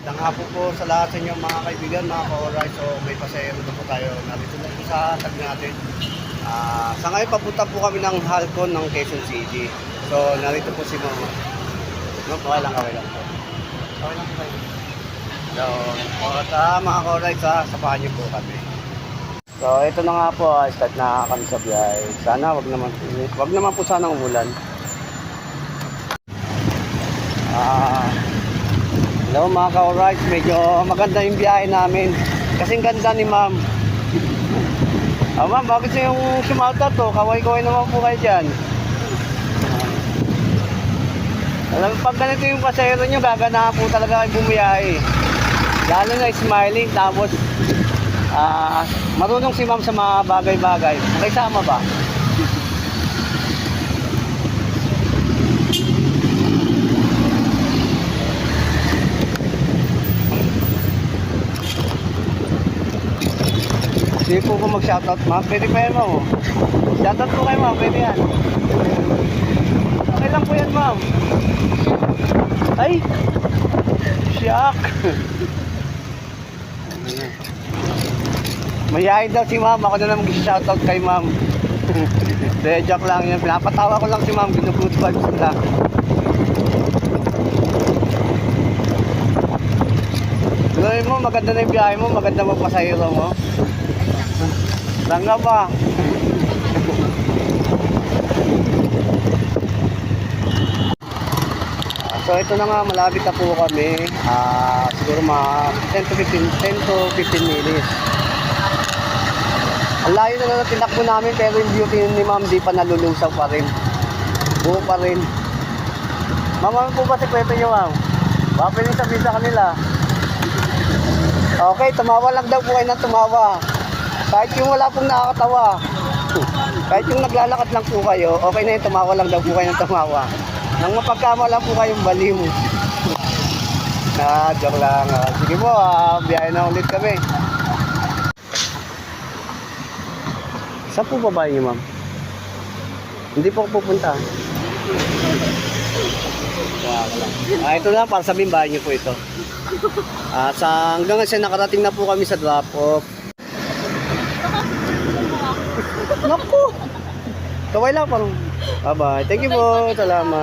Magandang hapon po sa lahat sa inyo mga kaibigan, mga ka-alright. So may pasayero na po tayo. Narito na po sa tag natin. Sa ngayon papunta po kami ng Halcon ng Quezon City. So narito po si Mama. No, okay lang po. Okay lang po kayo. So, mga ka-alright, sapahan niyo po kami. So ito na nga po, start na kami sa biyahe. Sana wag naman po sana umulan. Hello mga ka-alright, medyo maganda yung biyahe namin. Kasing ganda ni ma'am. Ma'am, bakit yung sumata to? Kaway-kaway naman po kayo dyan. Alam, pag ganito yung pasahero nyo, gaganahan po talaga kayo bumiyahe. Lalo na smiling, tapos marunong si ma'am sa mga bagay-bagay. May sama ba? Hindi po ko mag-shoutout, ma'am. Pwede pa yan, ma'am. Shoutout po kayo, ma'am. Pwede yan. Okay lang po yan, ma'am. Ay! Shock! Mayayain daw si ma'am. Ako na lang mag-shoutout kay ma'am. De, joke lang yan. Pinapatawa ko lang si ma'am. Ginugood vibes lang. Tuloy mo, maganda na yung biyahe mo. Maganda mo pasahero mo. Tanga ba? So ito na nga, malapit na po kami. Siguro mga 10 to 15 minutes. Ang layo na tinakbo namin, pero yung beauty ni ma'am di pa nalulusaw pa rin. Buo pa rin. Ma'am, ano po ba sekreto nyo, ma'am? Baka pwedeng sabihin sa kanila. Okay, tumawa lang daw po kayo ng tumawa. Kahit yung wala pong nakakatawa, kahit yung naglalakad lang po kayo, okay na yung tumawa lang daw po kayo ng tumawa. Nang mapagkamala po kayong baliw. Joke lang. Sige po, biyahe na ulit kami. Saan po babae niyo, ma'am? Hindi po ako pupunta. Ito lang, para sabihin bahay niyo po ito. Hanggang sa nakarating na po kami sa drop-off. Naku! Kaway lang parang. Bye-bye. Thank you po. Salamat.